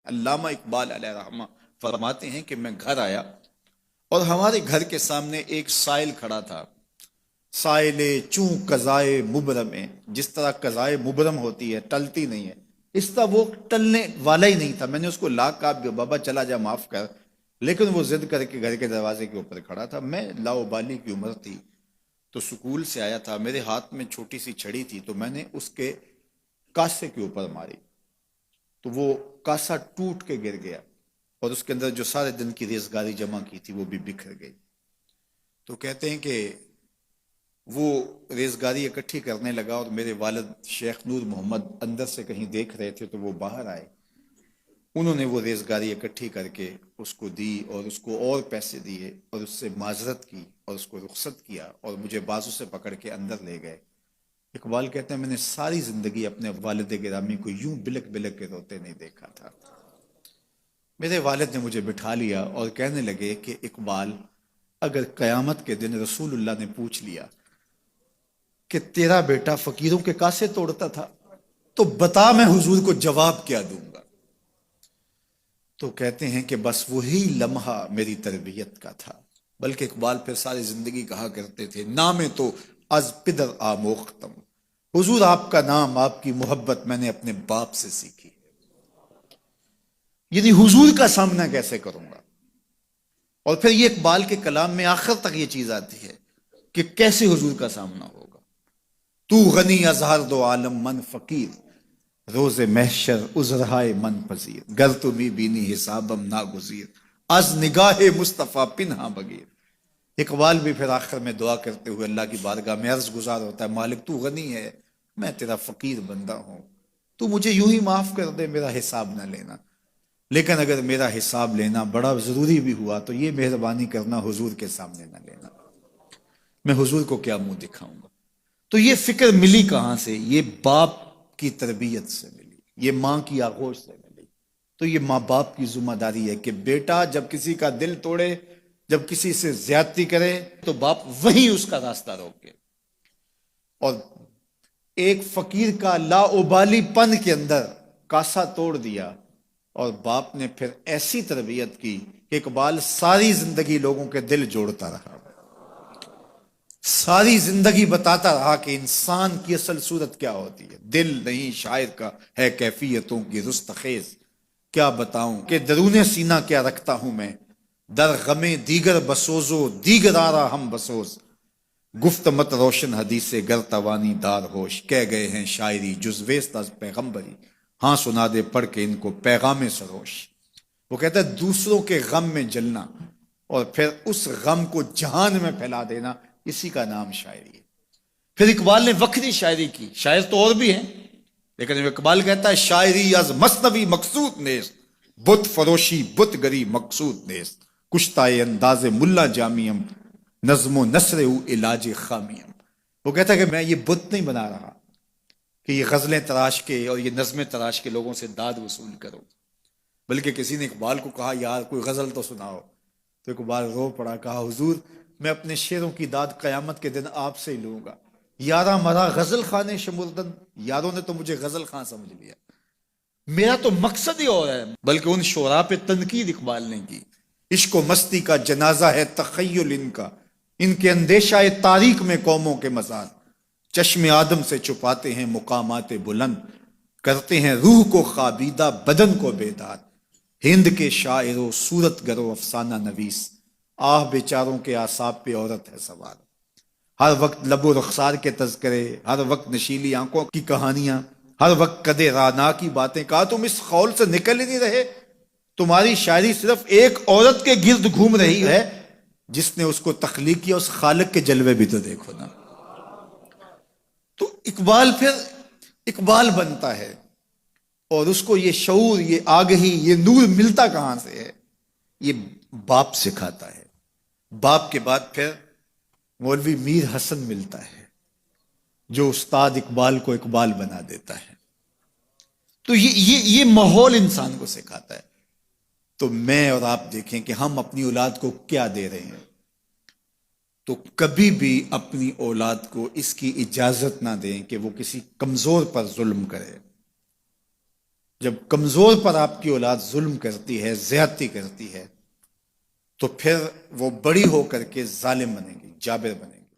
علامہ اقبال علیہ رحمہ فرماتے ہیں کہ میں گھر آیا اور ہمارے گھر کے سامنے ایک سائل کھڑا تھا. سائل چوں قضائے مبرم ہے، جس طرح قضائے مبرم ہوتی ہے، ٹلتی نہیں ہے، اس طرح وہ ٹلنے والا ہی نہیں تھا. میں نے اس کو لا کہا بابا چلا جا، معاف کر، لیکن وہ ضد کر کے گھر کے دروازے کے اوپر کھڑا تھا. میں لاؤبالی کی عمر تھی تو سکول سے آیا تھا، میرے ہاتھ میں چھوٹی سی چھڑی تھی، تو میں نے اس کے کاسے کے اوپر ماری تو وہ کاسا ٹوٹ کے گر گیا اور اس کے اندر جو سارے دن کی ریزگاری جمع کی تھی وہ بھی بکھر گئی. تو کہتے ہیں کہ وہ ریزگاری اکٹھی کرنے لگا اور میرے والد شیخ نور محمد اندر سے کہیں دیکھ رہے تھے تو وہ باہر آئے. انہوں نے وہ ریزگاری اکٹھی کر کے اس کو دی اور اس کو اور پیسے دیے اور اس سے معذرت کی اور اس کو رخصت کیا اور مجھے بازو سے پکڑ کے اندر لے گئے. اقبال کہتے ہیں میں نے ساری زندگی اپنے والد گرامی کو یوں بلک بلک کے روتے نہیں دیکھا تھا. میرے والد نے مجھے بٹھا لیا اور کہنے لگے کہ اقبال، اگر قیامت کے دن رسول اللہ نے پوچھ لیا کہ تیرا بیٹا فقیروں کے کاسے توڑتا تھا تو بتا میں حضور کو جواب کیا دوں گا. تو کہتے ہیں کہ بس وہی لمحہ میری تربیت کا تھا. بلکہ اقبال پھر ساری زندگی کہا کرتے تھے نام تو از پدر آموختم، حضور آپ کا نام، آپ کی محبت میں نے اپنے باپ سے سیکھی. یعنی حضور کا سامنا کیسے کروں گا؟ اور پھر یہ اقبال کے کلام میں آخر تک یہ چیز آتی ہے کہ کیسے حضور کا سامنا ہوگا. تو غنی از ہر دو عالم من فقیر، روز محشر عذرہائے من پذیر، گر تو می بینی حسابم ناگزیر، از نگاہ مصطفیٰ پنہا بگیر. اقبال بھی پھر آخر میں دعا کرتے ہوئے اللہ کی بارگاہ میں عرض گزار ہوتا ہے، مالک تو غنی ہے، میں تیرا فقیر بندہ ہوں، تو مجھے یوں ہی معاف کر دے، میرا حساب نہ لینا. لیکن اگر میرا حساب لینا بڑا ضروری بھی ہوا تو یہ مہربانی کرنا حضور کے سامنے نہ لینا، میں حضور کو کیا منہ دکھاؤں گا. تو یہ فکر ملی کہاں سے؟ یہ باپ کی تربیت سے ملی، یہ ماں کی آغوش سے ملی. تو یہ ماں باپ کی ذمہ داری ہے کہ بیٹا جب کسی کا دل توڑے، جب کسی سے زیادتی کرے تو باپ وہیں اس کا راستہ روکے. اور ایک فقیر کا لا ابالی پن کے اندر کاسا توڑ دیا اور باپ نے پھر ایسی تربیت کی کہ اقبال ساری زندگی لوگوں کے دل جوڑتا رہا، ساری زندگی بتاتا رہا کہ انسان کی اصل صورت کیا ہوتی ہے. دل نہیں شاعر کا ہے کیفیتوں کی رستخیز، کیا بتاؤں کہ درون سینہ کیا رکھتا ہوں میں، در غم دیگر بسوزو دیگر آرا ہم بسوز، گفت مت روشن حدیث گر توانی دار ہوش، کہہ گئے ہیں شاعری جزویست از پیغمبری، ہاں سنا دے پڑھ کے ان کو پیغام سروش. وہ کہتا ہے دوسروں کے غم میں جلنا اور پھر اس غم کو جہان میں پھیلا دینا، اسی کا نام شاعری ہے. پھر اقبال نے وقتی شاعری کی، شاعر تو اور بھی ہیں، لیکن اقبال کہتا ہے شاعری از مثنوی مقصود نیست، بت فروشی بت گری مقصود نیست، کشتائے انداز ملا جامیم، نظم و نثر او علاج خامیم. وہ کہتا ہے کہ میں یہ بت نہیں بنا رہا کہ یہ غزلیں تراش کے اور یہ نظمیں تراش کے لوگوں سے داد وصول کرو. بلکہ کسی نے اقبال کو کہا یار کوئی غزل تو سناؤ، تو اقبال رو پڑا، کہا حضور میں اپنے شعروں کی داد قیامت کے دن آپ سے ہی لوں گا. یارا مرا غزل خانے شمردن، یاروں نے تو مجھے غزل خاں سمجھ لیا، میرا تو مقصد ہی اور ہے. بلکہ ان شعراء پہ تنقید اقبال نے کی، عشق و مستی کا جنازہ ہے تخیل ان کے اندیشہ تاریخ میں قوموں کے مزار، چشم آدم سے چھپاتے ہیں مقامات بلند، کرتے ہیں روح کو خوابیدہ بدن کو بیدار. ہند کے شاعر و صورت گر و افسانہ نویس، آہ بیچاروں کے اعصاب پہ عورت ہے سوار. ہر وقت لب و رخسار کے تذکرے، ہر وقت نشیلی آنکھوں کی کہانیاں، ہر وقت قدے رانا کی باتیں. کہا تم اس خول سے نکل ہی نہیں رہے، تمہاری شاعری صرف ایک عورت کے گرد گھوم رہی ہے جس نے اس کو تخلیق کیا، اس خالق کے جلوے بھی تو دیکھو نا. تو اقبال پھر اقبال بنتا ہے اور اس کو یہ شعور، یہ آگہی، یہ نور ملتا کہاں سے ہے؟ یہ باپ سکھاتا ہے. باپ کے بعد پھر مولوی میر حسن ملتا ہے جو استاد اقبال کو اقبال بنا دیتا ہے. تو یہ ماحول انسان کو سکھاتا ہے. تو میں اور آپ دیکھیں کہ ہم اپنی اولاد کو کیا دے رہے ہیں. تو کبھی بھی اپنی اولاد کو اس کی اجازت نہ دیں کہ وہ کسی کمزور پر ظلم کرے. جب کمزور پر آپ کی اولاد ظلم کرتی ہے، زیادتی کرتی ہے، تو پھر وہ بڑی ہو کر کے ظالم بنے گی، جابر بنے گی۔